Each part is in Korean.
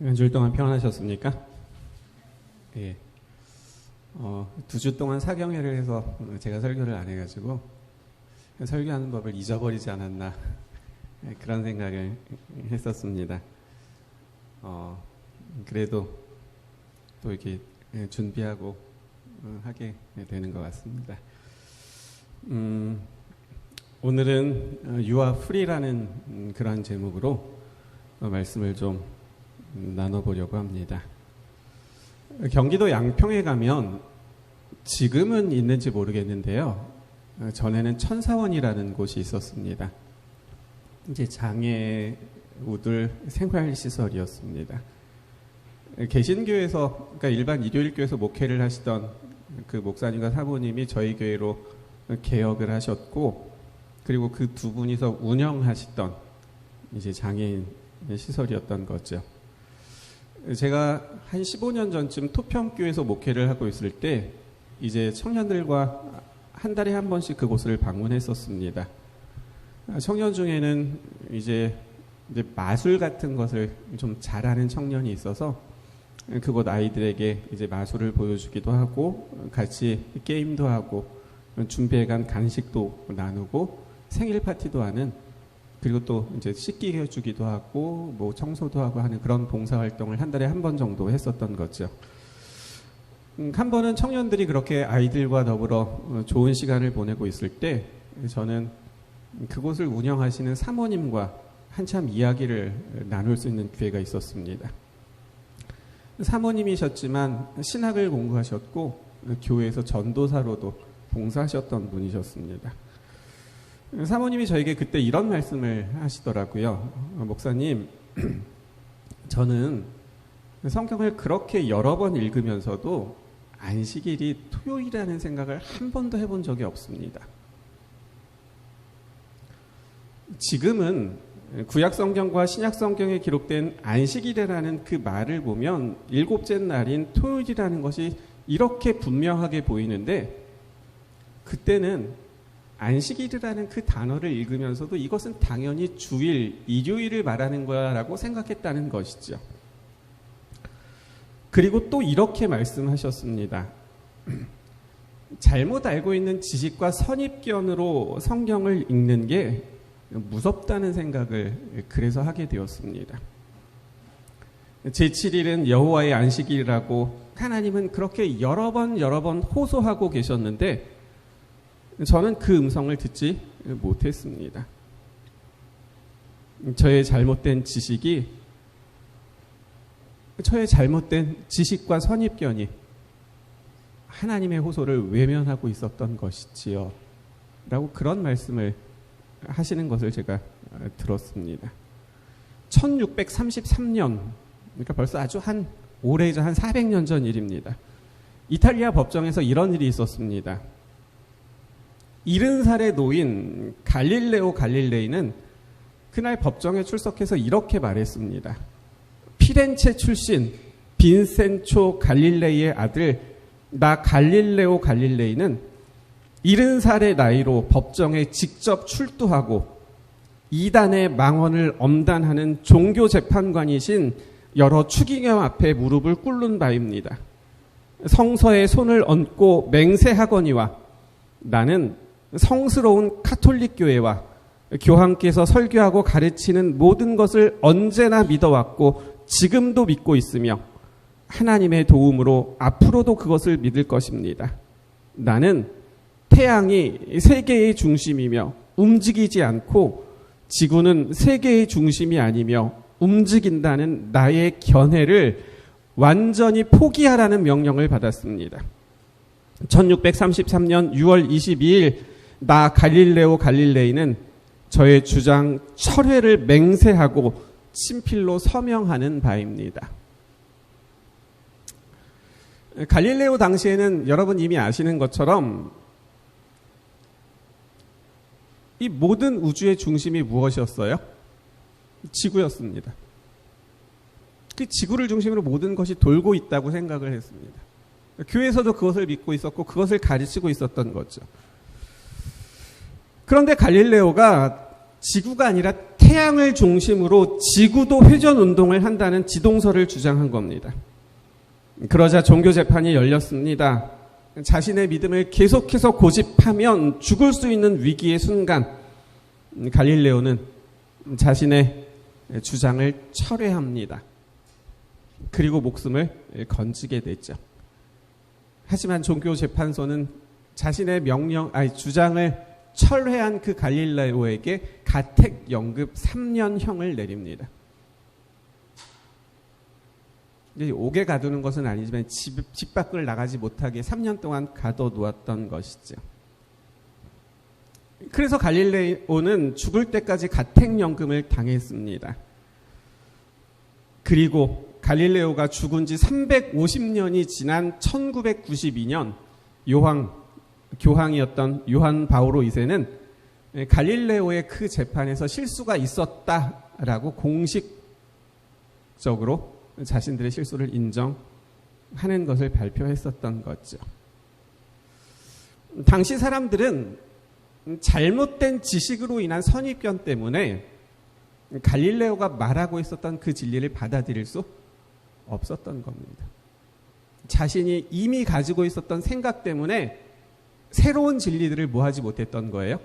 한 주일 동안 평안하셨습니까? 예. 2주 동안 사경회를 해서 제가 설교를 안 해가지고 설교하는 법을 잊어버리지 않았나 그런 생각을 했었습니다. 그래도 또 이렇게 준비하고 하게 되는 것 같습니다. 오늘은 You are free라는 그런 제목으로 말씀을 좀 나눠보려고 합니다. 경기도 양평에 가면 지금은 있는지 모르겠는데요. 전에는 천사원이라는 곳이 있었습니다. 이제 장애우들 생활시설이었습니다. 개신교에서, 그러니까 일반 일요일교에서 목회를 하시던 그 목사님과 사모님이 저희 교회로 개혁을 하셨고, 그리고 그 두 분이서 운영하시던 이제 장애인 시설이었던 거죠. 제가 한 15년 전쯤 토평교에서 목회를 하고 있을 때 이제 청년들과 한 달에 한 번씩 그곳을 방문했었습니다. 청년 중에는 이제 마술 같은 것을 좀 잘하는 청년이 있어서 그곳 아이들에게 이제 마술을 보여주기도 하고 같이 게임도 하고 준비해간 간식도 나누고 생일 파티도 하는, 그리고 또 이제 씻기 해주기도 하고 뭐 청소도 하고 하는 그런 봉사활동을 한 달에 한 번 정도 했었던 거죠. 한 번은 청년들이 그렇게 아이들과 더불어 좋은 시간을 보내고 있을 때 저는 그곳을 운영하시는 사모님과 한참 이야기를 나눌 수 있는 기회가 있었습니다. 사모님이셨지만 신학을 공부하셨고 교회에서 전도사로도 봉사하셨던 분이셨습니다. 사모님이 저에게 그때 이런 말씀을 하시더라고요. 목사님, 저는 성경을 그렇게 여러 번 읽으면서도 안식일이 토요일이라는 생각을 한 번도 해본 적이 없습니다. 지금은 구약 성경과 신약 성경에 기록된 안식일이라는 그 말을 보면 일곱째 날인 토요일이라는 것이 이렇게 분명하게 보이는데, 그때는 안식일이라는 그 단어를 읽으면서도 이것은 당연히 주일, 일요일을 말하는 거야라고 생각했다는 것이죠. 그리고 또 이렇게 말씀하셨습니다. 잘못 알고 있는 지식과 선입견으로 성경을 읽는 게 무섭다는 생각을 그래서 하게 되었습니다. 제7일은 여호와의 안식일이라고 하나님은 그렇게 여러 번 호소하고 계셨는데 저는 그 음성을 듣지 못했습니다. 저의 잘못된 지식과 선입견이 하나님의 호소를 외면하고 있었던 것이지요. 라고 그런 말씀을 하시는 것을 제가 들었습니다. 1633년, 그러니까 벌써 아주 오래전, 한 400년 전 일입니다. 이탈리아 법정에서 이런 일이 있었습니다. 70살의 노인 갈릴레오 갈릴레이는 그날 법정에 출석해서 이렇게 말했습니다. 피렌체 출신 빈센초 갈릴레이의 아들 나 갈릴레오 갈릴레이는 70살의 나이로 법정에 직접 출두하고 이단의 망언을 엄단하는 종교 재판관이신 여러 추기경 앞에 무릎을 꿇는 바입니다. 성서에 손을 얹고 맹세하거니와 나는 성스러운 카톨릭 교회와 교황께서 설교하고 가르치는 모든 것을 언제나 믿어왔고 지금도 믿고 있으며 하나님의 도움으로 앞으로도 그것을 믿을 것입니다. 나는 태양이 세계의 중심이며 움직이지 않고 지구는 세계의 중심이 아니며 움직인다는 나의 견해를 완전히 포기하라는 명령을 받았습니다. 1633년 6월 22일 나 갈릴레오 갈릴레이는 저의 주장 철회를 맹세하고 친필로 서명하는 바입니다. 갈릴레오 당시에는 여러분 이미 아시는 것처럼 이 모든 우주의 중심이 무엇이었어요? 지구였습니다. 그 지구를 중심으로 모든 것이 돌고 있다고 생각을 했습니다. 교회에서도 그것을 믿고 있었고 그것을 가르치고 있었던 거죠. 그런데 갈릴레오가 지구가 아니라 태양을 중심으로 지구도 회전 운동을 한다는 지동설을 주장한 겁니다. 그러자 종교 재판이 열렸습니다. 자신의 믿음을 계속해서 고집하면 죽을 수 있는 위기의 순간 갈릴레오는 자신의 주장을 철회합니다. 그리고 목숨을 건지게 되죠. 하지만 종교 재판소는 자신의 주장을 철회한 그 갈릴레오에게 가택 연금 3년형을 내립니다. 이제 옥에 가두는 것은 아니지만 집 밖을 나가지 못하게 3년 동안 가둬놓았던 것이죠. 그래서 갈릴레오는 죽을 때까지 가택연금을 당했습니다. 그리고 갈릴레오가 죽은 지 350년이 지난 1992년 교황이었던 요한 바오로 2세는 갈릴레오의 그 재판에서 실수가 있었다라고 공식적으로 자신들의 실수를 인정하는 것을 발표했었던 거죠. 당시 사람들은 잘못된 지식으로 인한 선입견 때문에 갈릴레오가 말하고 있었던 그 진리를 받아들일 수 없었던 겁니다. 자신이 이미 가지고 있었던 생각 때문에 새로운 진리들을 뭐하지 못했던 거예요?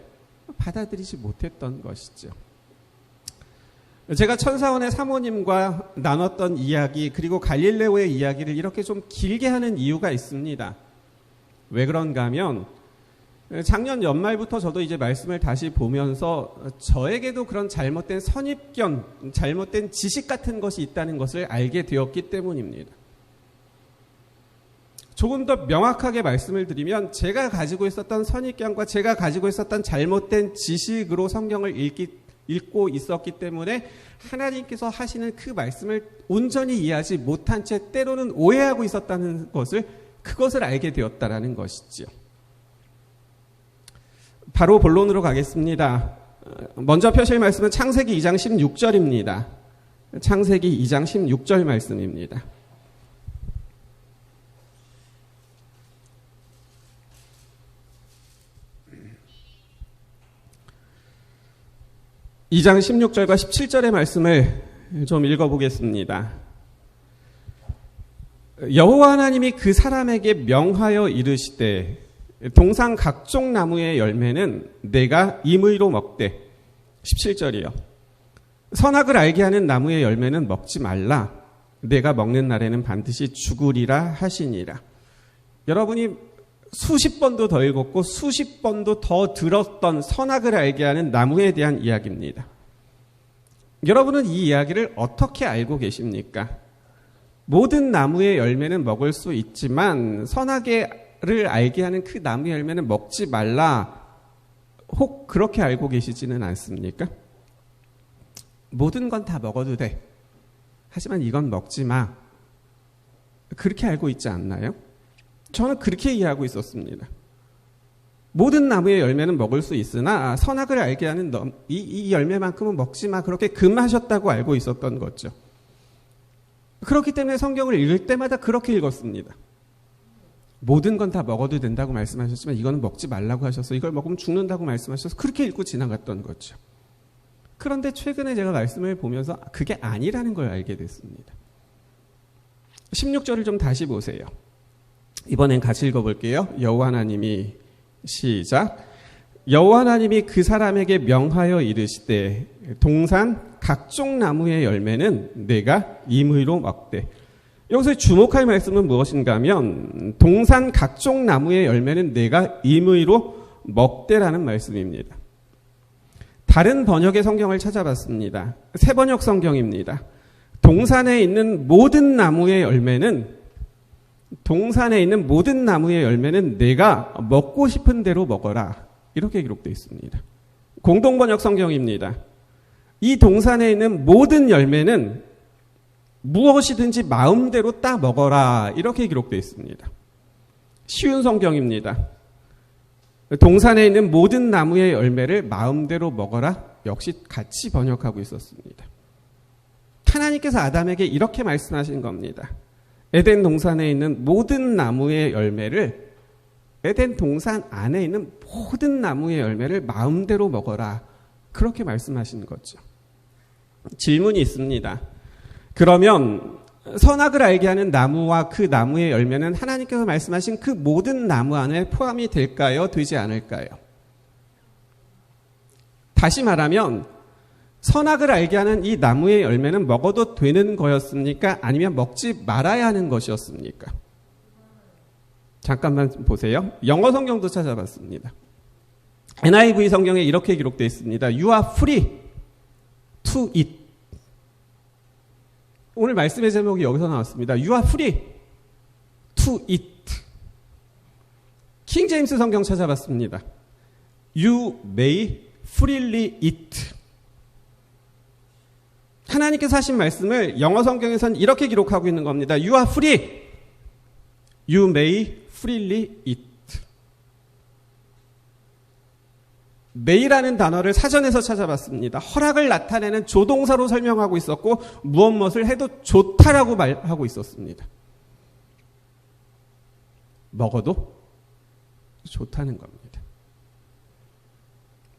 받아들이지 못했던 것이죠. 제가 천사원의 사모님과 나눴던 이야기 그리고 갈릴레오의 이야기를 이렇게 좀 길게 하는 이유가 있습니다. 왜 그런가 하면 작년 연말부터 저도 이제 말씀을 다시 보면서 저에게도 그런 잘못된 선입견, 잘못된 지식 같은 것이 있다는 것을 알게 되었기 때문입니다. 조금 더 명확하게 말씀을 드리면 제가 가지고 있었던 선입견과 제가 가지고 있었던 잘못된 지식으로 성경을 읽고 있었기 때문에 하나님께서 하시는 그 말씀을 온전히 이해하지 못한 채 때로는 오해하고 있었다는 그것을 알게 되었다라는 것이지요. 바로 본론으로 가겠습니다. 먼저 펴실 말씀은 창세기 2장 16절입니다. 창세기 2장 16절 말씀입니다. 이 장 16절과 17절의 말씀을 좀 읽어보겠습니다. 여호와 하나님이 그 사람에게 명하여 이르시되 동산 각종 나무의 열매는 내가 임의로 먹되 17절이요. 선악을 알게 하는 나무의 열매는 먹지 말라. 내가 먹는 날에는 반드시 죽으리라 하시니라. 여러분이 수십 번도 더 읽었고 수십 번도 더 들었던 선악을 알게 하는 나무에 대한 이야기입니다. 여러분은 이 이야기를 어떻게 알고 계십니까? 모든 나무의 열매는 먹을 수 있지만 선악을 알게 하는 그 나무의 열매는 먹지 말라. 혹 그렇게 알고 계시지는 않습니까? 모든 건 다 먹어도 돼. 하지만 이건 먹지 마. 그렇게 알고 있지 않나요? 저는 그렇게 이해하고 있었습니다. 모든 나무의 열매는 먹을 수 있으나 선악을 알게 하는 이 열매만큼은 먹지 마. 그렇게 금하셨다고 알고 있었던 거죠. 그렇기 때문에 성경을 읽을 때마다 그렇게 읽었습니다. 모든 건 다 먹어도 된다고 말씀하셨지만 이거는 먹지 말라고 하셔서 이걸 먹으면 죽는다고 말씀하셔서 그렇게 읽고 지나갔던 거죠. 그런데 최근에 제가 말씀을 보면서 그게 아니라는 걸 알게 됐습니다. 16절을 좀 다시 보세요. 이번엔 같이 읽어볼게요. 여호와 하나님이 시작. 여호와 하나님이 그 사람에게 명하여 이르시되 동산 각종 나무의 열매는 내가 임의로 먹되. 여기서 주목할 말씀은 무엇인가 하면 동산 각종 나무의 열매는 내가 임의로 먹되라는 말씀입니다. 다른 번역의 성경을 찾아봤습니다. 새 번역 성경입니다. 동산에 있는 모든 나무의 열매는 내가 먹고 싶은 대로 먹어라. 이렇게 기록되어 있습니다. 공동번역 성경입니다. 이 동산에 있는 모든 열매는 무엇이든지 마음대로 따 먹어라. 이렇게 기록되어 있습니다. 쉬운 성경입니다. 동산에 있는 모든 나무의 열매를 마음대로 먹어라. 역시 같이 번역하고 있었습니다. 하나님께서 아담에게 이렇게 말씀하신 겁니다. 에덴 동산에 있는 모든 나무의 열매를, 에덴 동산 안에 있는 모든 나무의 열매를 마음대로 먹어라. 그렇게 말씀하시는 거죠. 질문이 있습니다. 그러면 선악을 알게 하는 나무와 그 나무의 열매는 하나님께서 말씀하신 그 모든 나무 안에 포함이 될까요? 되지 않을까요? 다시 말하면 선악을 알게 하는 이 나무의 열매는 먹어도 되는 거였습니까? 아니면 먹지 말아야 하는 것이었습니까? 잠깐만 보세요. 영어 성경도 찾아봤습니다. NIV 성경에 이렇게 기록되어 있습니다. You are free to eat. 오늘 말씀의 제목이 여기서 나왔습니다. You are free to eat. 킹 제임스 성경 찾아봤습니다. You may freely eat. 하나님께서 하신 말씀을 영어 성경에서는 이렇게 기록하고 있는 겁니다. You are free. You may freely eat. may라는 단어를 사전에서 찾아봤습니다. 허락을 나타내는 조동사로 설명하고 있었고 무엇을 해도 좋다라고 말하고 있었습니다. 먹어도 좋다는 겁니다.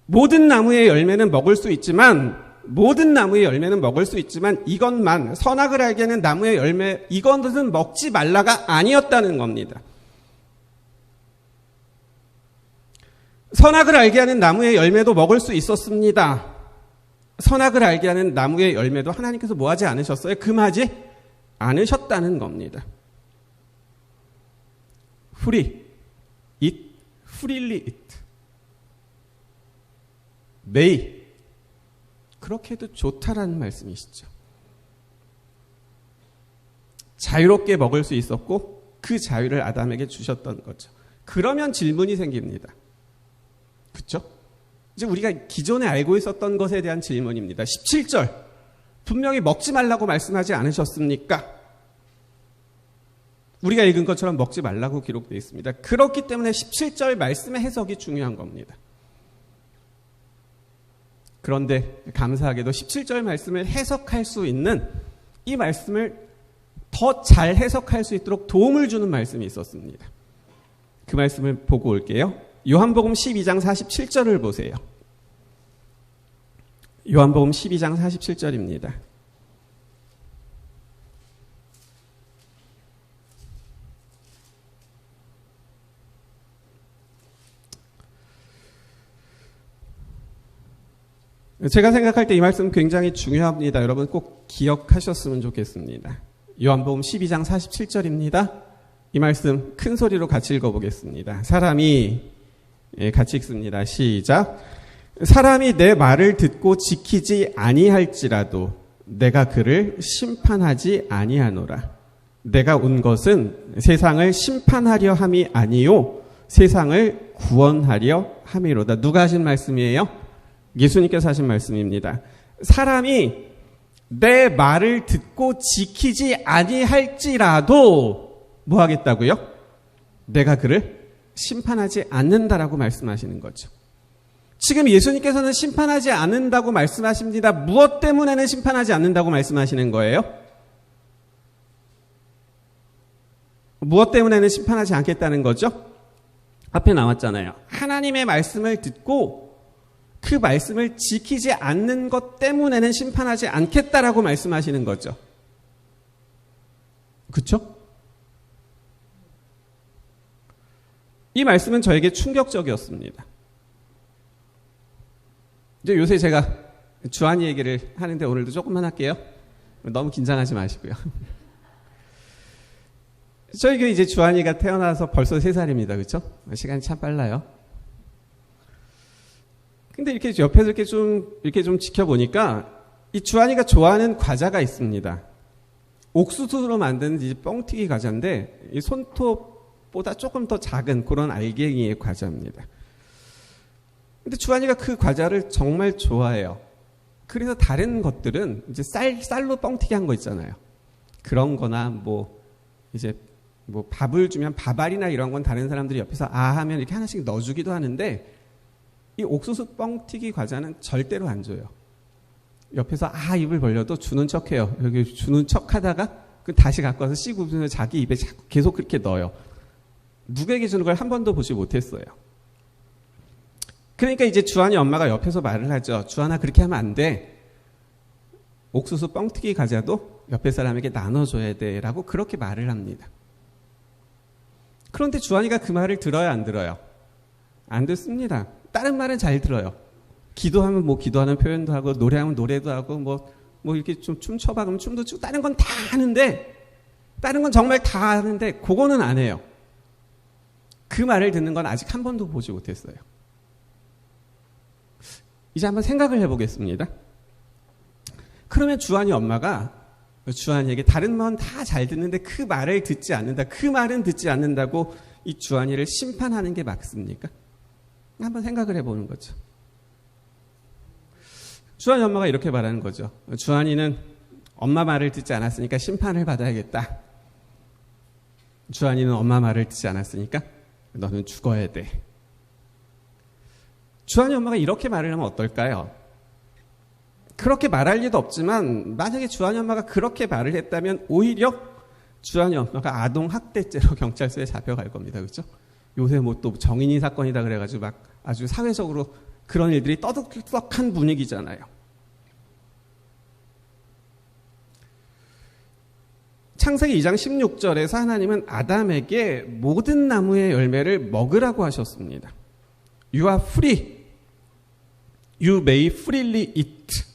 모든 나무의 열매는 먹을 수 있지만 이것만 선악을 알게 하는 나무의 열매 이것은 먹지 말라가 아니었다는 겁니다. 선악을 알게 하는 나무의 열매도 먹을 수 있었습니다. 선악을 알게 하는 나무의 열매도 하나님께서 뭐 하지 않으셨어요? 금하지 않으셨다는 겁니다. free, eat, freely eat. may, 그렇게 해도 좋다라는 말씀이시죠. 자유롭게 먹을 수 있었고 그 자유를 아담에게 주셨던 거죠. 그러면 질문이 생깁니다. 그렇죠? 이제 우리가 기존에 알고 있었던 것에 대한 질문입니다. 17절 분명히 먹지 말라고 말씀하지 않으셨습니까? 우리가 읽은 것처럼 먹지 말라고 기록되어 있습니다. 그렇기 때문에 17절 말씀의 해석이 중요한 겁니다. 그런데 감사하게도 17절 말씀을 해석할 수 있는 이 말씀을 더 잘 해석할 수 있도록 도움을 주는 말씀이 있었습니다. 그 말씀을 보고 올게요. 요한복음 12장 47절을 보세요. 요한복음 12장 47절입니다. 제가 생각할 때 이 말씀 굉장히 중요합니다. 여러분 꼭 기억하셨으면 좋겠습니다. 요한복음 12장 47절입니다. 이 말씀 큰 소리로 같이 읽어보겠습니다. 같이 읽습니다. 시작. 사람이 내 말을 듣고 지키지 아니할지라도 내가 그를 심판하지 아니하노라. 내가 온 것은 세상을 심판하려 함이 아니요 세상을 구원하려 함이로다. 누가 하신 말씀이에요? 예수님께서 하신 말씀입니다. 사람이 내 말을 듣고 지키지 아니할지라도 뭐 하겠다고요? 내가 그를 심판하지 않는다라고 말씀하시는 거죠. 지금 예수님께서는 심판하지 않는다고 말씀하십니다. 무엇 때문에는 심판하지 않는다고 말씀하시는 거예요? 무엇 때문에는 심판하지 않겠다는 거죠? 앞에 나왔잖아요. 하나님의 말씀을 듣고 그 말씀을 지키지 않는 것 때문에는 심판하지 않겠다라고 말씀하시는 거죠. 그렇죠? 이 말씀은 저에게 충격적이었습니다. 이제 요새 제가 주한이 얘기를 하는데 오늘도 조금만 할게요. 너무 긴장하지 마시고요. 저희 교회 이제 주한이가 태어나서 벌써 3살입니다. 그렇죠? 시간이 참 빨라요. 근데 이렇게 옆에서 이렇게 좀 지켜보니까 이 주한이가 좋아하는 과자가 있습니다. 옥수수로 만든 이 뻥튀기 과자인데 이 손톱보다 조금 더 작은 그런 알갱이의 과자입니다. 근데 주한이가 그 과자를 정말 좋아해요. 그래서 다른 것들은 이제 쌀로 뻥튀기 한 거 있잖아요. 그런 거나 이제 밥을 주면 밥알이나 이런 건 다른 사람들이 옆에서 하면 이렇게 하나씩 넣어주기도 하는데 이 옥수수 뻥튀기 과자는 절대로 안 줘요. 옆에서 입을 벌려도 주는 척해요. 여기 주는 척하다가 다시 갖고 와서 씹으면서 자기 입에 계속 그렇게 넣어요. 누구에게 주는 걸 한 번도 보지 못했어요. 그러니까 이제 주한이 엄마가 옆에서 말을 하죠. 주한아, 그렇게 하면 안 돼. 옥수수 뻥튀기 과자도 옆에 사람에게 나눠줘야 돼. 라고 그렇게 말을 합니다. 그런데 주한이가 그 말을 들어요, 안 들어요? 안 듣습니다. 다른 말은 잘 들어요. 기도하면 뭐 기도하는 표현도 하고, 노래하면 노래도 하고, 뭐 이렇게 좀 춤춰봐 그러면 춤도 추고, 다른 건 다 하는데, 다른 건 정말 다 하는데, 그거는 안 해요. 그 말을 듣는 건 아직 한 번도 보지 못했어요. 이제 한번 생각을 해보겠습니다. 그러면 주한이 엄마가 주한이에게 다른 건 다 잘 듣는데 그 말을 듣지 않는다. 그 말은 듣지 않는다고 이 주한이를 심판하는 게 맞습니까? 한번 생각을 해보는 거죠. 주한이 엄마가 이렇게 말하는 거죠. 주한이는 엄마 말을 듣지 않았으니까 심판을 받아야겠다. 주한이는 엄마 말을 듣지 않았으니까 너는 죽어야 돼. 주한이 엄마가 이렇게 말을 하면 어떨까요? 그렇게 말할 리도 없지만 만약에 주한이 엄마가 그렇게 말을 했다면 오히려 주한이 엄마가 아동학대죄로 경찰서에 잡혀갈 겁니다. 그렇죠? 요새 뭐 또 정인이 사건이다 그래가지고 막 아주 사회적으로 그런 일들이 떠들썩한 분위기잖아요. 창세기 2장 16절에서 하나님은 아담에게 모든 나무의 열매를 먹으라고 하셨습니다. You are free. You may freely eat.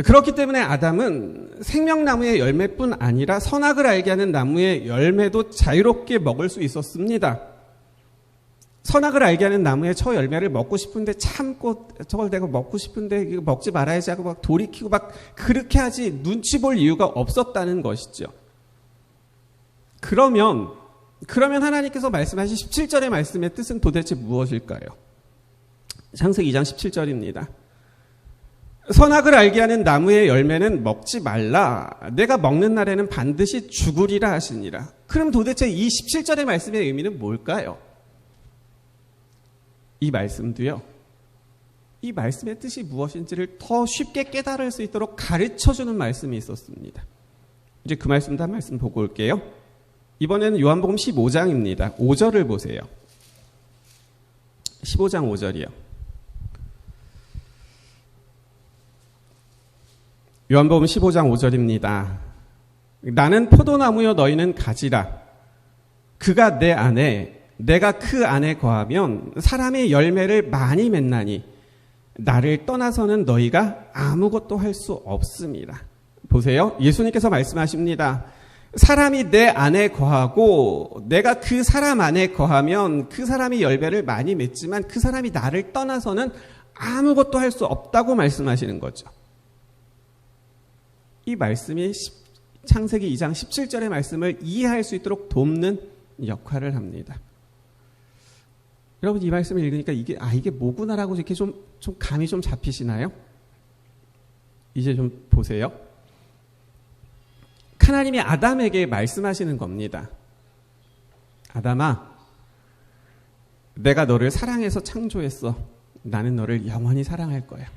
그렇기 때문에 아담은 생명나무의 열매뿐 아니라 선악을 알게 하는 나무의 열매도 자유롭게 먹을 수 있었습니다. 선악을 알게 하는 나무의 저 열매를 먹고 싶은데 참고 저걸 내가 먹고 싶은데 이거 먹지 말아야지 하고 막 돌이키고 막 그렇게 하지 눈치 볼 이유가 없었다는 것이죠. 그러면 하나님께서 말씀하신 17절의 말씀의 뜻은 도대체 무엇일까요? 창세기 2장 17절입니다. 선악을 알게 하는 나무의 열매는 먹지 말라. 내가 먹는 날에는 반드시 죽으리라 하시니라. 그럼 도대체 이 17절의 말씀의 의미는 뭘까요? 이 말씀도요. 이 말씀의 뜻이 무엇인지를 더 쉽게 깨달을 수 있도록 가르쳐주는 말씀이 있었습니다. 이제 그 말씀도 한 말씀 보고 올게요. 이번에는 요한복음 15장입니다. 5절을 보세요. 15장 5절이요. 요한복음 15장 5절입니다. 나는 포도나무여 너희는 가지라. 그가 내 안에 내가 그 안에 거하면 사람의 열매를 많이 맺나니 나를 떠나서는 너희가 아무것도 할 수 없습니다. 보세요. 예수님께서 말씀하십니다. 사람이 내 안에 거하고 내가 그 사람 안에 거하면 그 사람이 열매를 많이 맺지만 그 사람이 나를 떠나서는 아무것도 할 수 없다고 말씀하시는 거죠. 이 말씀이 창세기 2장 17절의 말씀을 이해할 수 있도록 돕는 역할을 합니다. 여러분 이 말씀을 읽으니까 이게 뭐구나라고 이렇게 좀 감이 좀 잡히시나요? 이제 좀 보세요. 하나님이 아담에게 말씀하시는 겁니다. 아담아, 내가 너를 사랑해서 창조했어. 나는 너를 영원히 사랑할 거야.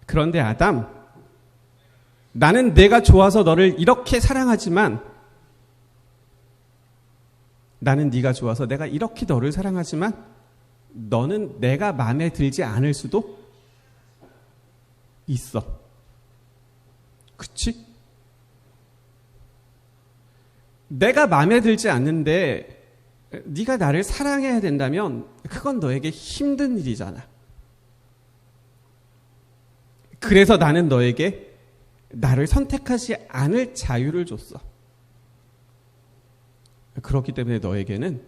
그런데 아담, 나는 내가 좋아서 너를 이렇게 사랑하지만 나는 네가 좋아서 내가 이렇게 너를 사랑하지만 너는 내가 마음에 들지 않을 수도 있어. 그치? 내가 마음에 들지 않는데 네가 나를 사랑해야 된다면 그건 너에게 힘든 일이잖아. 그래서 나는 너에게 나를 선택하지 않을 자유를 줬어. 그렇기 때문에 너에게는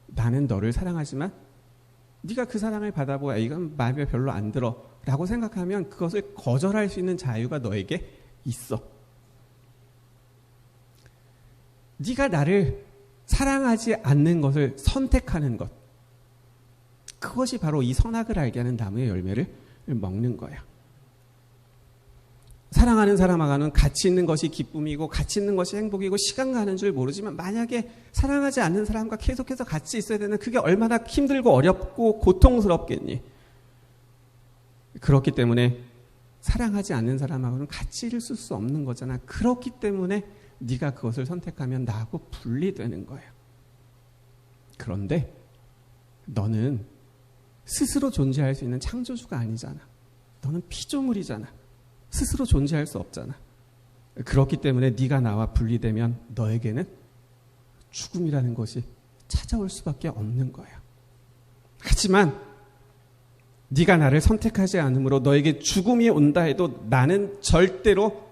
나는 너를 사랑하지만 네가 그 사랑을 받아보아 이건 마음에 별로 안 들어 라고 생각하면 그것을 거절할 수 있는 자유가 너에게 있어. 네가 나를 사랑하지 않는 것을 선택하는 것, 그것이 바로 이 선악을 알게 하는 나무의 열매를 먹는 거야. 사랑하는 사람하고는 같이 있는 것이 기쁨이고 같이 있는 것이 행복이고 시간 가는 줄 모르지만 만약에 사랑하지 않는 사람과 계속해서 같이 있어야 되는 그게 얼마나 힘들고 어렵고 고통스럽겠니? 그렇기 때문에 사랑하지 않는 사람하고는 같이 있을 수 없는 거잖아. 그렇기 때문에 네가 그것을 선택하면 나하고 분리되는 거예요. 그런데 너는 스스로 존재할 수 있는 창조주가 아니잖아. 너는 피조물이잖아. 스스로 존재할 수 없잖아. 그렇기 때문에 네가 나와 분리되면 너에게는 죽음이라는 것이 찾아올 수밖에 없는 거야. 하지만 네가 나를 선택하지 않으므로 너에게 죽음이 온다 해도 나는 절대로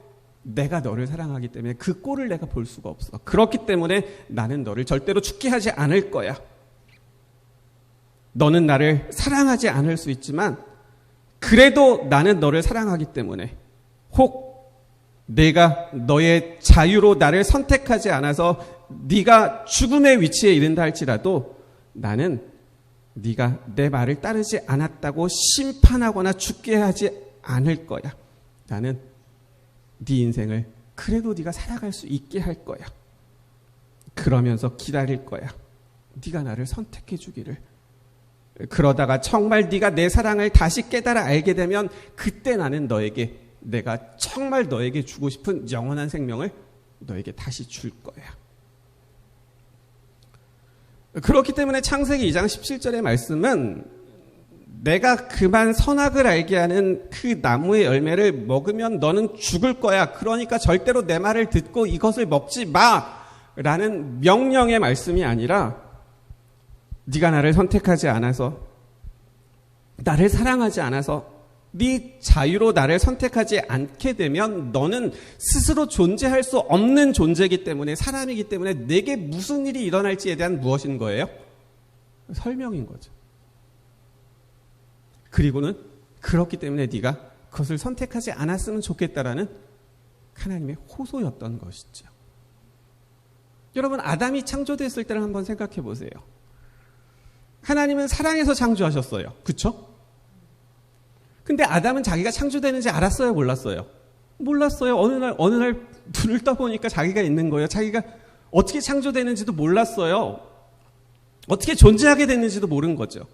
내가 너를 사랑하기 때문에 그 꼴을 내가 볼 수가 없어. 그렇기 때문에 나는 너를 절대로 죽게 하지 않을 거야. 너는 나를 사랑하지 않을 수 있지만 그래도 나는 너를 사랑하기 때문에 혹 내가 너의 자유로 나를 선택하지 않아서 네가 죽음의 위치에 이른다 할지라도 나는 네가 내 말을 따르지 않았다고 심판하거나 죽게 하지 않을 거야. 나는 네 인생을 그래도 네가 살아갈 수 있게 할 거야. 그러면서 기다릴 거야. 네가 나를 선택해 주기를. 그러다가 정말 네가 내 사랑을 다시 깨달아 알게 되면 그때 나는 너에게 내가 정말 너에게 주고 싶은 영원한 생명을 너에게 다시 줄 거야. 그렇기 때문에 창세기 2장 17절의 말씀은 내가 그만 선악을 알게 하는 그 나무의 열매를 먹으면 너는 죽을 거야. 그러니까 절대로 내 말을 듣고 이것을 먹지 마 라는 명령의 말씀이 아니라 네가 나를 선택하지 않아서 나를 사랑하지 않아서 네 자유로 나를 선택하지 않게 되면 너는 스스로 존재할 수 없는 존재이기 때문에 사람이기 때문에 내게 무슨 일이 일어날지에 대한 무엇인 거예요? 설명인 거죠. 그리고는 그렇기 때문에 네가 그것을 선택하지 않았으면 좋겠다라는 하나님의 호소였던 것이죠. 여러분 아담이 창조됐을 때를 한번 생각해 보세요. 하나님은 사랑해서 창조하셨어요. 그렇죠? 근데 아담은 자기가 창조되는지 알았어요? 몰랐어요? 몰랐어요. 어느 날 눈을 떠보니까 자기가 있는 거예요. 자기가 어떻게 창조되는지도 몰랐어요. 어떻게 존재하게 됐는지도 모른 거죠.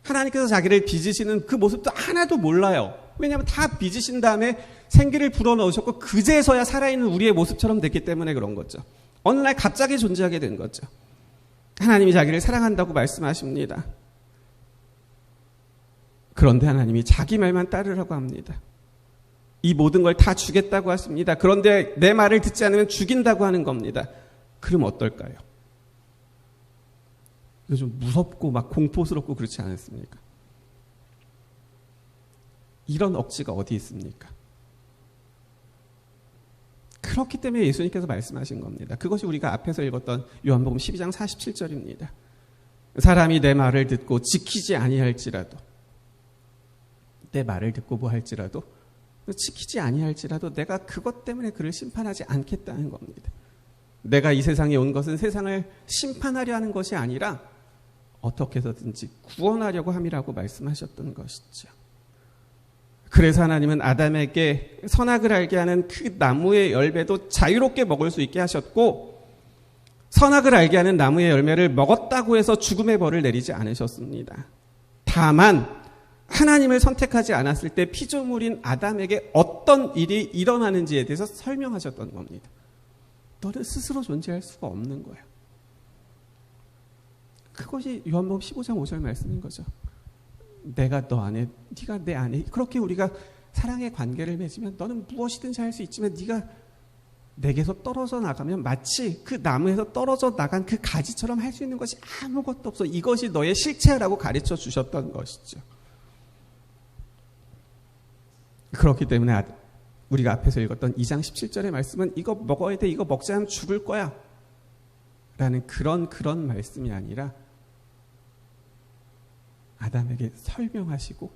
하나님께서 자기를 빚으시는 그 모습도 하나도 몰라요. 왜냐하면 다 빚으신 다음에 생기를 불어넣으셨고 그제서야 살아있는 우리의 모습처럼 됐기 때문에 그런 거죠. 어느 날 갑자기 존재하게 된 거죠. 하나님이 자기를 사랑한다고 말씀하십니다. 그런데 하나님이 자기 말만 따르라고 합니다. 이 모든 걸 다 주겠다고 하십니다. 그런데 내 말을 듣지 않으면 죽인다고 하는 겁니다. 그럼 어떨까요? 이거 좀 무섭고 막 공포스럽고 그렇지 않습니까? 이런 억지가 어디 있습니까? 그렇기 때문에 예수님께서 말씀하신 겁니다. 그것이 우리가 앞에서 읽었던 요한복음 12장 47절입니다. 사람이 내 말을 듣고 지키지 아니할지라도 내 말을 듣고 뭐 할지라도 지키지 아니할지라도 내가 그것 때문에 그를 심판하지 않겠다는 겁니다. 내가 이 세상에 온 것은 세상을 심판하려 하는 것이 아니라 어떻게 해서든지 구원하려고 함이라고 말씀하셨던 것이죠. 그래서 하나님은 아담에게 선악을 알게 하는 그 나무의 열매도 자유롭게 먹을 수 있게 하셨고 선악을 알게 하는 나무의 열매를 먹었다고 해서 죽음의 벌을 내리지 않으셨습니다. 다만 하나님을 선택하지 않았을 때 피조물인 아담에게 어떤 일이 일어나는지에 대해서 설명하셨던 겁니다. 너는 스스로 존재할 수가 없는 거야. 그것이 요한복음 15장 5절 말씀인 거죠. 내가 너 안에, 네가 내 안에, 그렇게 우리가 사랑의 관계를 맺으면 너는 무엇이든지 할 수 있지만 네가 내게서 떨어져 나가면 마치 그 나무에서 떨어져 나간 그 가지처럼 할 수 있는 것이 아무것도 없어. 이것이 너의 실체라고 가르쳐 주셨던 것이죠. 그렇기 때문에 우리가 앞에서 읽었던 2장 17절의 말씀은 이거 먹어야 돼, 이거 먹지 않으면 죽을 거야 라는 그런 말씀이 아니라 아담에게 설명하시고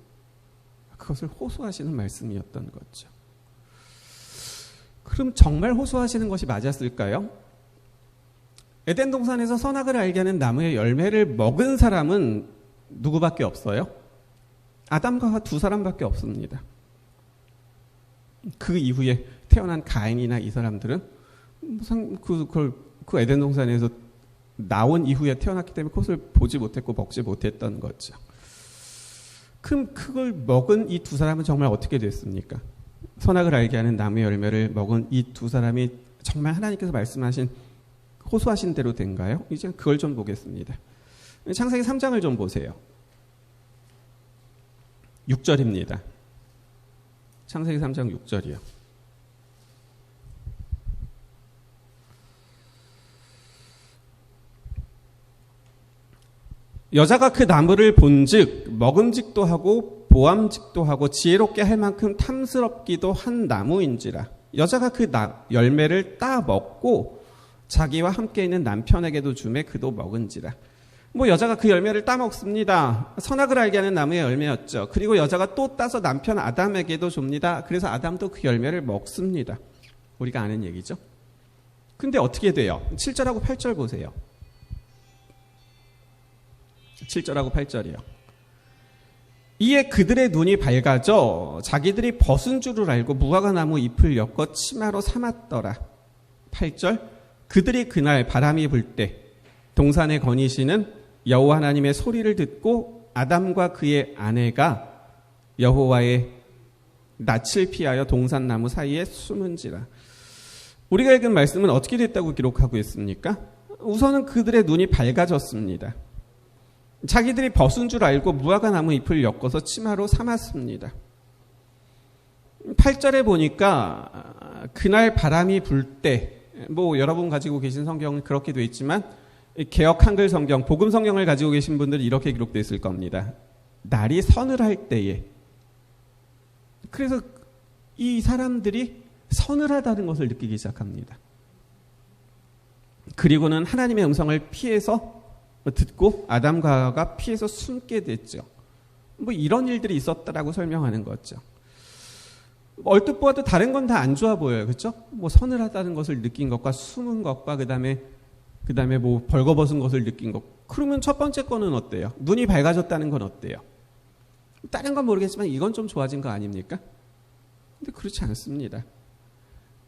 그것을 호소하시는 말씀이었던 거죠. 그럼 정말 호소하시는 것이 맞았을까요? 에덴 동산에서 선악을 알게 하는 나무의 열매를 먹은 사람은 누구밖에 없어요? 아담과 두 사람밖에 없습니다. 그 이후에 태어난 가인이나 이 사람들은 그 에덴 동산에서 나온 이후에 태어났기 때문에 그것을 보지 못했고 먹지 못했던 거죠. 그럼 그걸 먹은 이 두 사람은 정말 어떻게 됐습니까? 선악을 알게 하는 나무의 열매를 먹은 이 두 사람이 정말 하나님께서 말씀하신 호소하신 대로 된가요? 이제 그걸 좀 보겠습니다. 창세기 3장을 좀 보세요. 6절입니다. 창세기 3장 6절이요. 여자가 그 나무를 본즉 먹음직도 하고 보암직도 하고 지혜롭게 할 만큼 탐스럽기도 한 나무인지라. 여자가 그 열매를 따 먹고 자기와 함께 있는 남편에게도 주매 그도 먹은지라. 여자가 그 열매를 따 먹습니다. 선악을 알게 하는 나무의 열매였죠. 그리고 여자가 또 따서 남편 아담에게도 줍니다. 그래서 아담도 그 열매를 먹습니다. 우리가 아는 얘기죠. 근데 어떻게 돼요? 7절하고 8절 보세요. 7절하고 8절이요. 이에 그들의 눈이 밝아져 자기들이 벗은 줄을 알고 무화과 나무 잎을 엮어 치마로 삼았더라. 8절. 그들이 그날 바람이 불 때 동산에 거니시는 여호와 하나님의 소리를 듣고 아담과 그의 아내가 여호와의 낯을 피하여 동산나무 사이에 숨은지라. 우리가 읽은 말씀은 어떻게 됐다고 기록하고 있습니까? 우선은 그들의 눈이 밝아졌습니다. 자기들이 벗은 줄 알고 무화과 나무 잎을 엮어서 치마로 삼았습니다. 8절에 보니까 그날 바람이 불 때, 여러분 가지고 계신 성경은 그렇게 되어 있지만 개역 한글 성경, 복음 성경을 가지고 계신 분들은 이렇게 기록되어 있을 겁니다. 날이 서늘할 때에. 그래서 이 사람들이 서늘하다는 것을 느끼기 시작합니다. 그리고는 하나님의 음성을 피해서 듣고 아담과 하와가 피해서 숨게 됐죠. 이런 일들이 있었다라고 설명하는 거죠. 얼뜻 보아도 다른 건 다 안 좋아 보여요. 그렇죠? 서늘하다는 것을 느낀 것과 숨은 것과 그다음에 벌거벗은 것을 느낀 것. 그러면 첫 번째 거는 어때요? 눈이 밝아졌다는 건 어때요? 다른 건 모르겠지만 이건 좀 좋아진 거 아닙니까? 근데 그렇지 않습니다.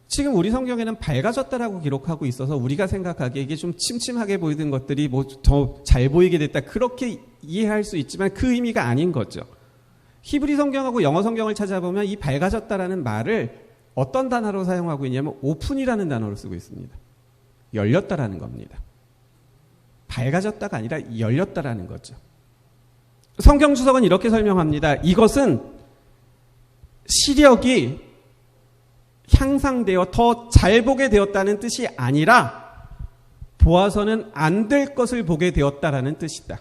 지금 우리 성경에는 밝아졌다라고 기록하고 있어서 우리가 생각하기에 이게 좀 침침하게 보이던 것들이 더 잘 보이게 됐다. 그렇게 이해할 수 있지만 그 의미가 아닌 거죠. 히브리 성경하고 영어 성경을 찾아보면 이 밝아졌다라는 말을 어떤 단어로 사용하고 있냐면 오픈이라는 단어로 쓰고 있습니다. 열렸다라는 겁니다. 밝아졌다가 아니라 열렸다라는 거죠. 성경 주석은 이렇게 설명합니다. 이것은 시력이 향상되어 더 잘 보게 되었다는 뜻이 아니라 보아서는 안 될 것을 보게 되었다라는 뜻이다.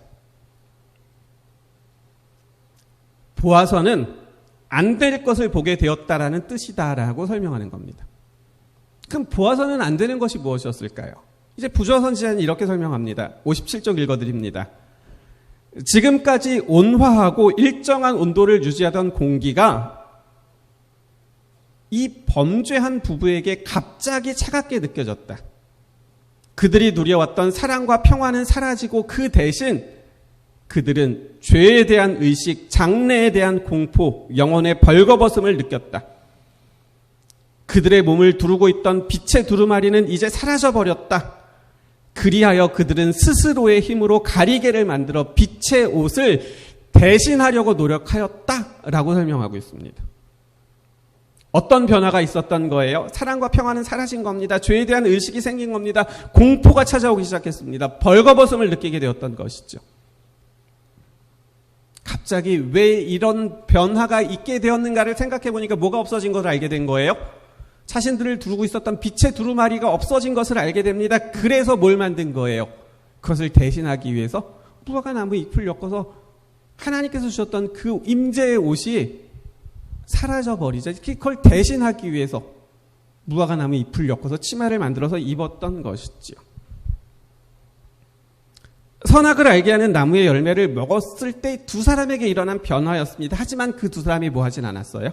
보아서는 안 될 것을 보게 되었다라는 뜻이다라고 설명하는 겁니다. 그럼 보아서는 안 되는 것이 무엇이었을까요? 이제 부조화 선지자는 이렇게 설명합니다. 57쪽 읽어드립니다. 지금까지 온화하고 일정한 온도를 유지하던 공기가 이 범죄한 부부에게 갑자기 차갑게 느껴졌다. 그들이 누려왔던 사랑과 평화는 사라지고 그 대신 그들은 죄에 대한 의식, 장래에 대한 공포, 영혼의 벌거벗음을 느꼈다. 그들의 몸을 두르고 있던 빛의 두루마리는 이제 사라져버렸다. 그리하여 그들은 스스로의 힘으로 가리개를 만들어 빛의 옷을 대신하려고 노력하였다라고 설명하고 있습니다. 어떤 변화가 있었던 거예요? 사랑과 평화는 사라진 겁니다. 죄에 대한 의식이 생긴 겁니다. 공포가 찾아오기 시작했습니다. 벌거벗음을 느끼게 되었던 것이죠. 갑자기 왜 이런 변화가 있게 되었는가를 생각해 보니까 뭐가 없어진 것을 알게 된 거예요? 자신들을 두르고 있었던 빛의 두루마리가 없어진 것을 알게 됩니다. 그래서 뭘 만든 거예요? 그것을 대신하기 위해서 무화과 나무 잎을 엮어서 하나님께서 주셨던 그 임재의 옷이 사라져버리죠. 그걸 대신하기 위해서 무화과 나무 잎을 엮어서 치마를 만들어서 입었던 것이죠. 선악을 알게 하는 나무의 열매를 먹었을 때 두 사람에게 일어난 변화였습니다. 하지만 그 두 사람이 뭐 하진 않았어요?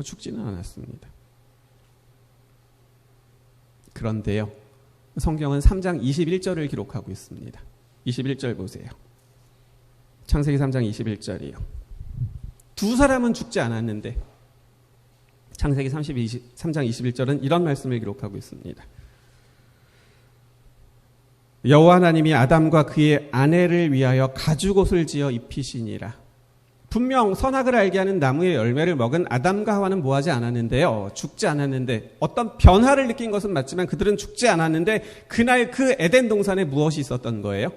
죽지는 않았습니다. 그런데요, 성경은 3장 21절을 기록하고 있습니다. 21절 보세요. 창세기 3장 21절이요. 두 사람은 죽지 않았는데 창세기 3장 21절은 이런 말씀을 기록하고 있습니다. 여호와 하나님이 아담과 그의 아내를 위하여 가죽옷을 지어 입히시니라. 분명 선악을 알게 하는 나무의 열매를 먹은 아담과 하와는 뭐하지 않았는데요. 죽지 않았는데 어떤 변화를 느낀 것은 맞지만 그들은 죽지 않았는데 그날 그 에덴 동산에 무엇이 있었던 거예요?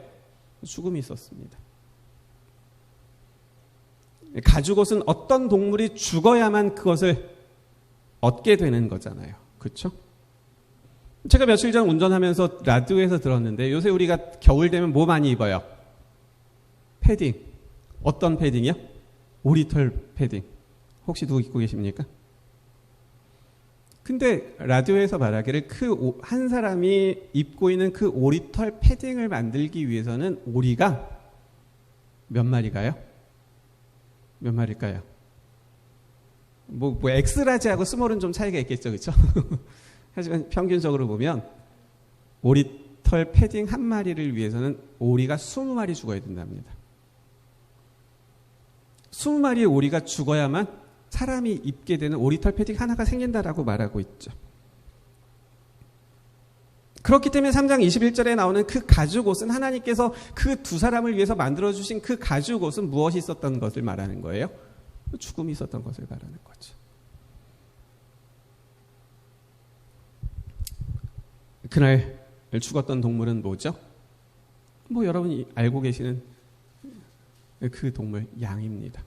죽음이 있었습니다. 가죽옷은 어떤 동물이 죽어야만 그것을 얻게 되는 거잖아요. 그렇죠? 제가 며칠 전 운전하면서 라디오에서 들었는데 요새 우리가 겨울 되면 뭐 많이 입어요? 패딩. 어떤 패딩이요? 오리털 패딩. 혹시 누구 입고 계십니까? 근데 라디오에서 말하기를 한 사람이 입고 있는 그 오리털 패딩을 만들기 위해서는 오리가 몇 마리가요? 몇 마리일까요? 뭐 엑스라지하고 스몰은 좀 차이가 있겠죠, 그렇죠? 하지만 평균적으로 보면 오리털 패딩 한 마리를 위해서는 오리가 20마리 죽어야 된답니다. 20마리의 오리가 죽어야만 사람이 입게 되는 오리털 패딩 하나가 생긴다라고 말하고 있죠. 그렇기 때문에 3장 21절에 나오는 그 가죽옷은 하나님께서 그 두 사람을 위해서 만들어주신 그 가죽옷은 무엇이 있었던 것을 말하는 거예요? 죽음이 있었던 것을 말하는 거죠. 그날 죽었던 동물은 뭐죠? 뭐 여러분이 알고 계시는 그 동물, 양입니다.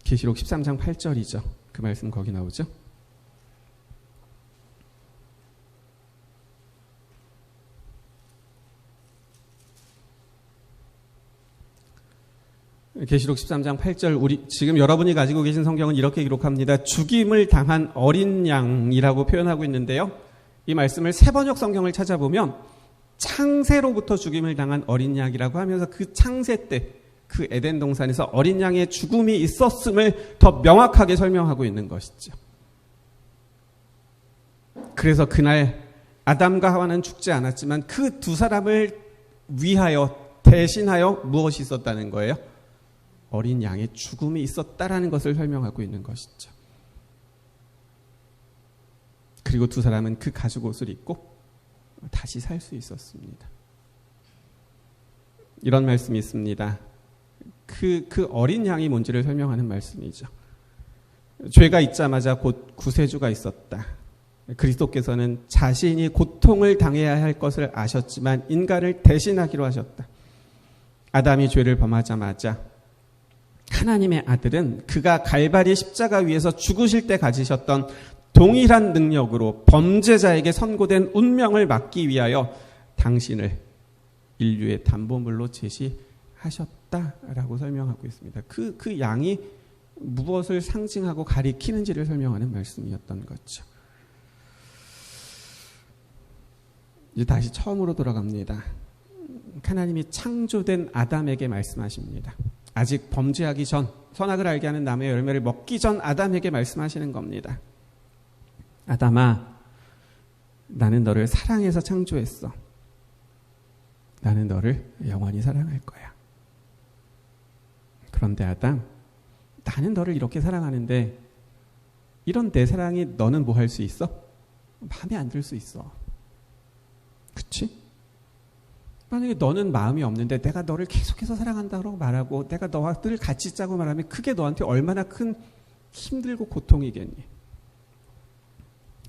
계시록 13장 8절이죠. 그 말씀 거기 나오죠. 계시록 13장 8절, 지금 여러분이 가지고 계신 성경은 이렇게 기록합니다. 죽임을 당한 어린 양이라고 표현하고 있는데요. 이 말씀을 새번역 성경을 찾아보면 창세로부터 죽임을 당한 어린 양이라고 하면서 그 창세 때 그 에덴 동산에서 어린 양의 죽음이 있었음을 더 명확하게 설명하고 있는 것이죠. 그래서 그날 아담과 하와는 죽지 않았지만 그 두 사람을 위하여 대신하여 무엇이 있었다는 거예요? 어린 양의 죽음이 있었다라는 것을 설명하고 있는 것이죠. 그리고 두 사람은 그 가죽옷을 입고 다시 살 수 있었습니다. 이런 말씀이 있습니다. 그 어린 양이 뭔지를 설명하는 말씀이죠. 죄가 있자마자 곧 구세주가 있었다. 그리스도께서는 자신이 고통을 당해야 할 것을 아셨지만 인간을 대신하기로 하셨다. 아담이 죄를 범하자마자 하나님의 아들은 그가 갈바리 십자가 위에서 죽으실 때 가지셨던 동일한 능력으로 범죄자에게 선고된 운명을 막기 위하여 당신을 인류의 담보물로 제시하셨다라고 설명하고 있습니다. 그 양이 무엇을 상징하고 가리키는지를 설명하는 말씀이었던 거죠. 이제 다시 처음으로 돌아갑니다. 하나님이 창조된 아담에게 말씀하십니다. 아직 범죄하기 전, 선악을 알게 하는 나무의 열매를 먹기 전 아담에게 말씀하시는 겁니다. 아담아, 나는 너를 사랑해서 창조했어. 나는 너를 영원히 사랑할 거야. 그런데 아담, 나는 너를 이렇게 사랑하는데 이런 내 사랑이 너는 뭐 할 수 있어? 마음에 안 들 수 있어. 그치? 만약에 너는 마음이 없는데 내가 너를 계속해서 사랑한다고 말하고 내가 너와 늘 같이 있자고 말하면 그게 너한테 얼마나 큰 힘들고 고통이겠니?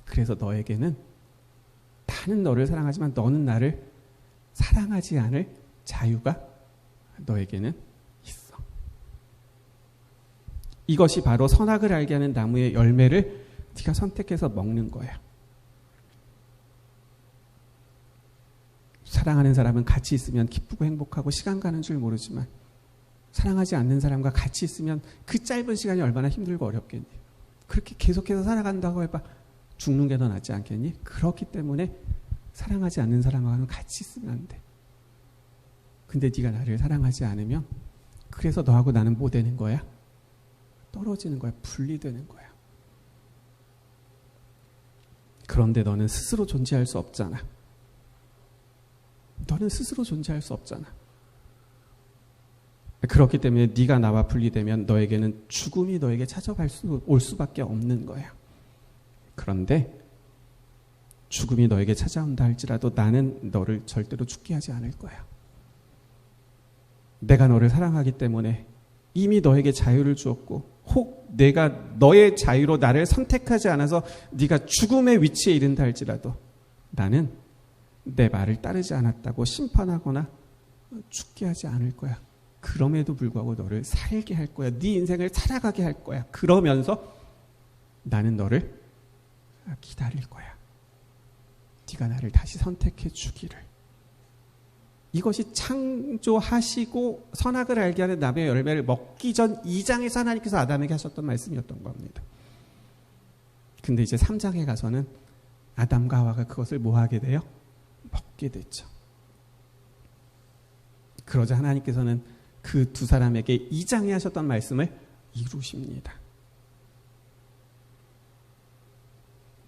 그래서 너에게는 나는 너를 사랑하지만 너는 나를 사랑하지 않을 자유가 너에게는 있어. 이것이 바로 선악을 알게 하는 나무의 열매를 네가 선택해서 먹는 거야. 사랑하는 사람은 같이 있으면 기쁘고 행복하고 시간 가는 줄 모르지만 사랑하지 않는 사람과 같이 있으면 그 짧은 시간이 얼마나 힘들고 어렵겠니? 그렇게 계속해서 살아간다고 해봐 죽는 게 더 낫지 않겠니? 그렇기 때문에 사랑하지 않는 사람과는 같이 있으면 안 돼. 근데 네가 나를 사랑하지 않으면 그래서 너하고 나는 뭐 되는 거야? 떨어지는 거야. 분리되는 거야. 그런데 너는 스스로 존재할 수 없잖아. 너는 스스로 존재할 수 없잖아. 그렇기 때문에 네가 나와 분리되면 너에게는 죽음이 너에게 올 수밖에 없는 거야. 그런데 죽음이 너에게 찾아온다 할지라도 나는 너를 절대로 죽게 하지 않을 거야. 내가 너를 사랑하기 때문에 이미 너에게 자유를 주었고 혹 내가 너의 자유로 나를 선택하지 않아서 네가 죽음의 위치에 이른다 할지라도 나는 내 말을 따르지 않았다고 심판하거나 죽게 하지 않을 거야. 그럼에도 불구하고 너를 살게 할 거야. 네 인생을 살아가게 할 거야. 그러면서 나는 너를 기다릴 거야. 네가 나를 다시 선택해 주기를. 이것이 창조하시고 선악을 알게 하는 나무의 열매를 먹기 전 2장에서 하나님께서 아담에게 하셨던 말씀이었던 겁니다. 근데 이제 3장에 가서는 아담과 하와가 그것을 뭐 하게 돼요? 먹게 됐죠. 그러자 하나님께서는 그 두 사람에게 2장에 하셨던 말씀을 이루십니다.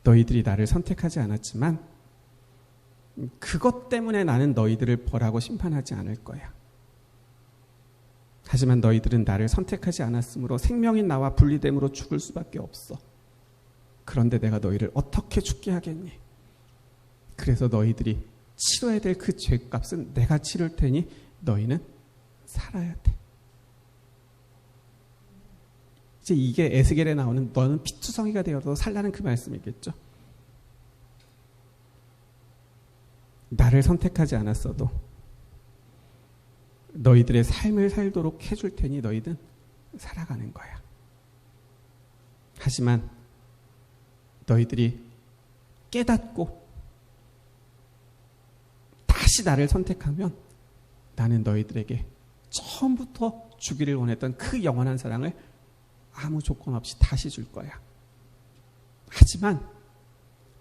너희들이 나를 선택하지 않았지만 그것 때문에 나는 너희들을 벌하고 심판하지 않을 거야. 하지만 너희들은 나를 선택하지 않았으므로 생명인 나와 분리됨으로 죽을 수밖에 없어. 그런데 내가 너희를 어떻게 죽게 하겠니? 그래서 너희들이 치러야 될 그 죄값은 내가 치를 테니 너희는 살아야 돼. 이제 이게 에스겔에 나오는 너는 피투성이가 되어도 살라는 그 말씀이겠죠. 나를 선택하지 않았어도 너희들의 삶을 살도록 해줄 테니 너희는 살아가는 거야. 하지만 너희들이 깨닫고 다시 나를 선택하면 나는 너희들에게 처음부터 주기를 원했던 그 영원한 사랑을 아무 조건 없이 다시 줄 거야. 하지만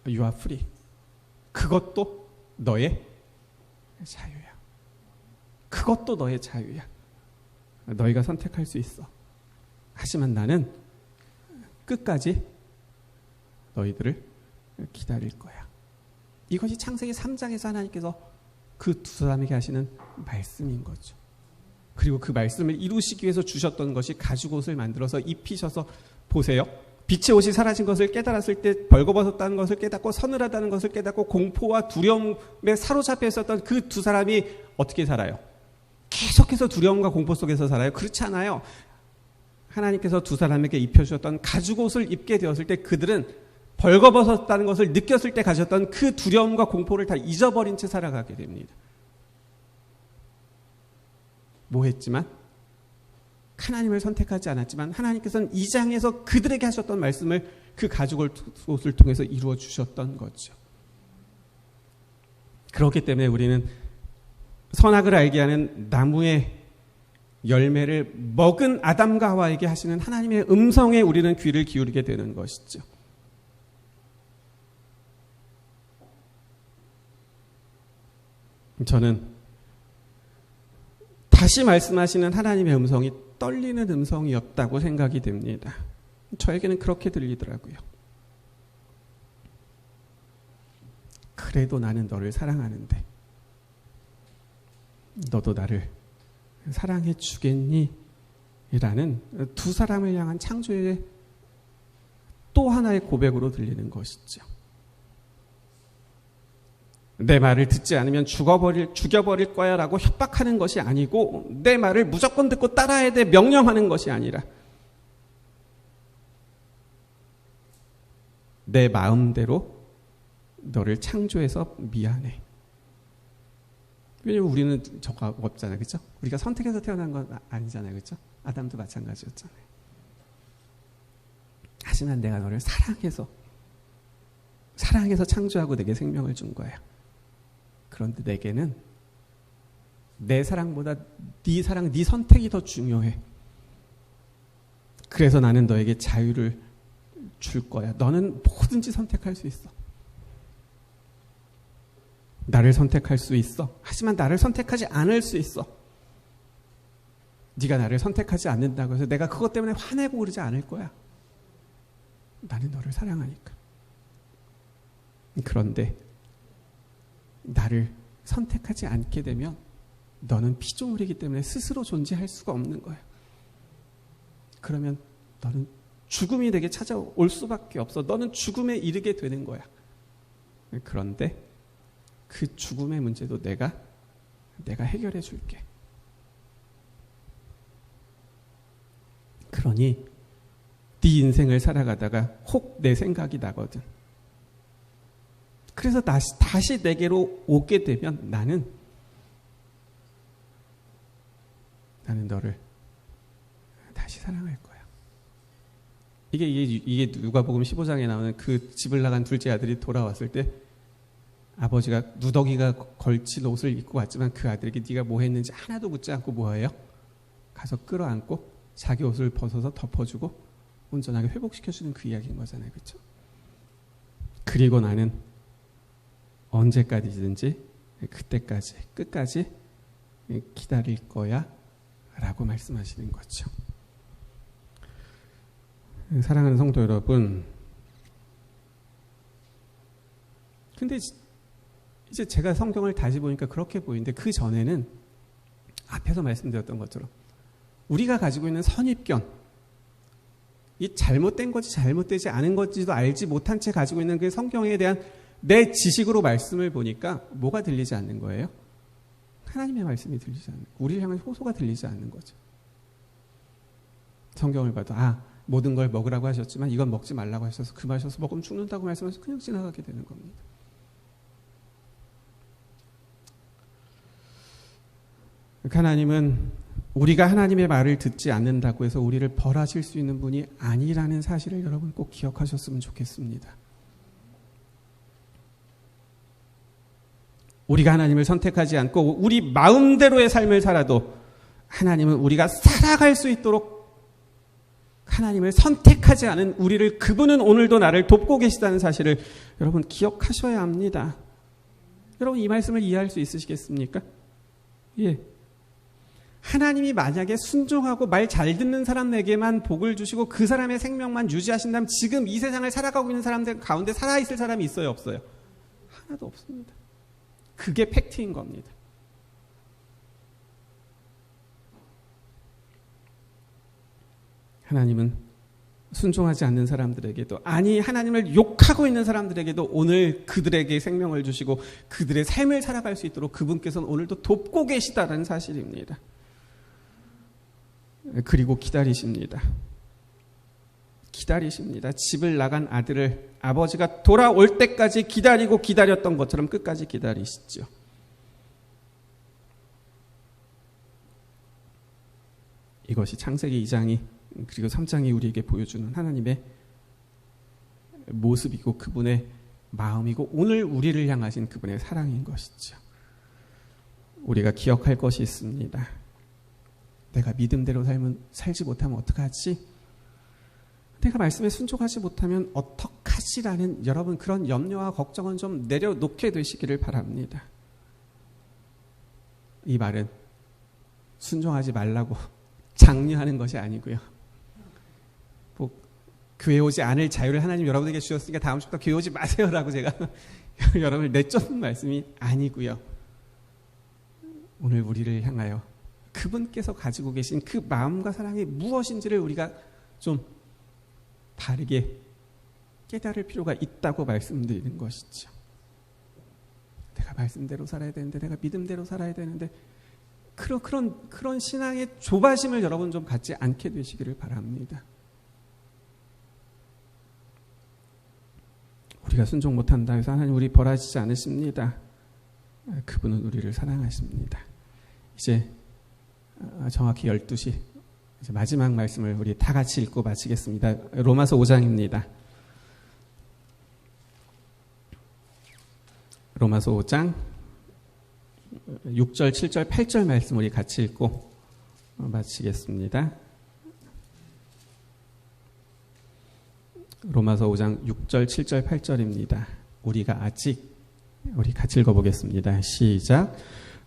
you are free. 그것도 너의 자유야. 그것도 너의 자유야. 너희가 선택할 수 있어. 하지만 나는 끝까지 너희들을 기다릴 거야. 이것이 창세기 3장에서 하나님께서 그 두 사람에게 하시는 말씀인 거죠. 그리고 그 말씀을 이루시기 위해서 주셨던 것이 가죽옷을 만들어서 입히셔서 보세요. 빛의 옷이 사라진 것을 깨달았을 때 벌거벗었다는 것을 깨닫고 서늘하다는 것을 깨닫고 공포와 두려움에 사로잡혀 있었던 그 두 사람이 어떻게 살아요? 계속해서 두려움과 공포 속에서 살아요? 그렇지 않아요. 하나님께서 두 사람에게 입혀주셨던 가죽옷을 입게 되었을 때 그들은 벌거벗었다는 것을 느꼈을 때 가졌던 그 두려움과 공포를 다 잊어버린 채 살아가게 됩니다. 뭐 했지만? 하나님을 선택하지 않았지만 하나님께서는 2장에서 그들에게 하셨던 말씀을 그 가죽옷을 통해서 이루어 주셨던 거죠. 그렇기 때문에 우리는 선악을 알게 하는 나무의 열매를 먹은 아담과 하와에게 하시는 하나님의 음성에 우리는 귀를 기울이게 되는 것이죠. 저는 다시 말씀하시는 하나님의 음성이 떨리는 음성이었다고 생각이 됩니다. 저에게는 그렇게 들리더라고요. 그래도 나는 너를 사랑하는데 너도 나를 사랑해 주겠니? 라는 두 사람을 향한 창조의 또 하나의 고백으로 들리는 것이죠. 내 말을 듣지 않으면 죽여버릴 거야 라고 협박하는 것이 아니고 내 말을 무조건 듣고 따라야 돼 명령하는 것이 아니라 내 마음대로 너를 창조해서 미안해. 왜냐면 우리는 저거 없잖아요. 그렇죠? 우리가 선택해서 태어난 건 아니잖아요. 그렇죠? 아담도 마찬가지였잖아요. 하지만 내가 너를 사랑해서 창조하고 내게 생명을 준 거야. 그런데 내게는 내 사랑보다 네 사랑, 네 선택이 더 중요해. 그래서 나는 너에게 자유를 줄 거야. 너는 뭐든지 선택할 수 있어. 나를 선택할 수 있어. 하지만 나를 선택하지 않을 수 있어. 네가 나를 선택하지 않는다고 해서 내가 그것 때문에 화내고 그러지 않을 거야. 나는 너를 사랑하니까. 그런데 나를 선택하지 않게 되면 너는 피조물이기 때문에 스스로 존재할 수가 없는 거야. 그러면 너는 죽음이 내게 찾아올 수밖에 없어. 너는 죽음에 이르게 되는 거야. 그런데 그 죽음의 문제도 내가 해결해 줄게. 그러니 네 인생을 살아가다가 혹 내 생각이 나거든. 그래서 다시 내게로 오게 되면 나는 너를 다시 사랑할 거야. 이게 누가복음 15장에 나오는 그 집을 나간 둘째 아들이 돌아왔을 때 아버지가 누더기가 걸친 옷을 입고 왔지만 그 아들에게 네가 뭐 했는지 하나도 묻지 않고 뭐예요? 가서 끌어안고 자기 옷을 벗어서 덮어주고 온전하게 회복시켜주는 그 이야기인 거잖아요. 그렇죠? 그리고 나는 언제까지든지 그때까지 끝까지 기다릴 거야 라고 말씀하시는 거죠. 사랑하는 성도 여러분, 근데 이제 제가 성경을 다시 보니까 그렇게 보이는데 그 전에는 앞에서 말씀드렸던 것처럼 우리가 가지고 있는 선입견, 이 잘못된 건지 잘못되지 않은 건지도 알지 못한 채 가지고 있는 그 성경에 대한 내 지식으로 말씀을 보니까 뭐가 들리지 않는 거예요? 하나님의 말씀이 들리지 않는 거예요. 우리를 향한 호소가 들리지 않는 거죠. 성경을 봐도 모든 걸 먹으라고 하셨지만 이건 먹지 말라고 하셔서 그 마셔서 먹으면 죽는다고 말씀하셔서 그냥 지나가게 되는 겁니다. 하나님은 우리가 하나님의 말을 듣지 않는다고 해서 우리를 벌하실 수 있는 분이 아니라는 사실을 여러분 꼭 기억하셨으면 좋겠습니다. 우리가 하나님을 선택하지 않고 우리 마음대로의 삶을 살아도 하나님은 우리가 살아갈 수 있도록 하나님을 선택하지 않은 우리를 그분은 오늘도 나를 돕고 계시다는 사실을 여러분 기억하셔야 합니다. 여러분 이 말씀을 이해할 수 있으시겠습니까? 예. 하나님이 만약에 순종하고 말 잘 듣는 사람에게만 복을 주시고 그 사람의 생명만 유지하신다면 지금 이 세상을 살아가고 있는 사람들 가운데 살아있을 사람이 있어요? 없어요? 하나도 없습니다. 그게 팩트인 겁니다. 하나님은 순종하지 않는 사람들에게도 하나님을 욕하고 있는 사람들에게도 오늘 그들에게 생명을 주시고 그들의 삶을 살아갈 수 있도록 그분께서는 오늘도 돕고 계시다는 사실입니다. 그리고 기다리십니다. 집을 나간 아들을 아버지가 돌아올 때까지 기다렸던 것처럼 끝까지 기다리시죠. 이것이 창세기 2장이 그리고 3장이 우리에게 보여주는 하나님의 모습이고 그분의 마음이고 오늘 우리를 향하신 그분의 사랑인 것이죠. 우리가 기억할 것이 있습니다. 내가 믿음대로 살지 못하면 어떡하지? 내가 말씀에 순종하지 못하면 어떡하지라는 여러분 그런 염려와 걱정은 좀 내려놓게 되시기를 바랍니다. 이 말은 순종하지 말라고 장려하는 것이 아니고요. 교회 오지 않을 자유를 하나님 여러분에게 주셨으니까 다음 주부터 교회 오지 마세요라고 제가 여러분을 내쫓는 말씀이 아니고요. 오늘 우리를 향하여 그분께서 가지고 계신 그 마음과 사랑이 무엇인지를 우리가 좀 바르게 깨달을 필요가 있다고 말씀드리는 것이죠. 내가 말씀대로 살아야 되는데 내가 믿음대로 살아야 되는데 그런 신앙의 조바심을 여러분 좀 갖지 않게 되시기를 바랍니다. 우리가 순종 못한다 해서 하나님 우리 벌하시지 않으십니다. 그분은 우리를 사랑하십니다. 이제 정확히 12시 이제 마지막 말씀을 우리 다 같이 읽고 마치겠습니다. 로마서 5장입니다. 로마서 5장 6절, 7절, 8절 말씀 우리 같이 읽고 마치겠습니다. 로마서 5장 6절, 7절, 8절입니다. 우리 같이 읽어보겠습니다. 시작.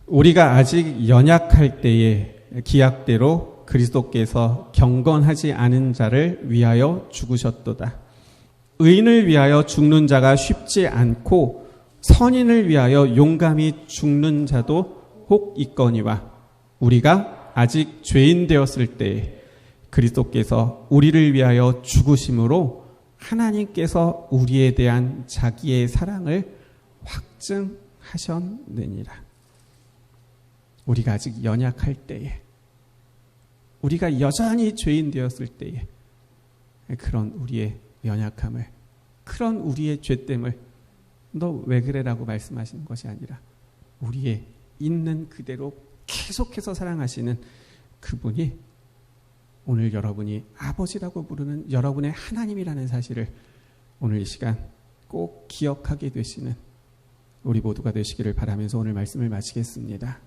우리가 아직 연약할 때에 기약대로 그리스도께서 경건하지 않은 자를 위하여 죽으셨도다. 의인을 위하여 죽는 자가 쉽지 않고 선인을 위하여 용감히 죽는 자도 혹 있거니와 우리가 아직 죄인 되었을 때에 그리스도께서 우리를 위하여 죽으심으로 하나님께서 우리에 대한 자기의 사랑을 확증하셨느니라. 우리가 아직 연약할 때에, 우리가 여전히 죄인 되었을 때에 그런 우리의 연약함을, 그런 우리의 죄됨을 너 왜 그래라고 말씀하시는 것이 아니라 우리의 있는 그대로 계속해서 사랑하시는 그분이 오늘 여러분이 아버지라고 부르는 여러분의 하나님이라는 사실을 오늘 이 시간 꼭 기억하게 되시는 우리 모두가 되시기를 바라면서 오늘 말씀을 마치겠습니다.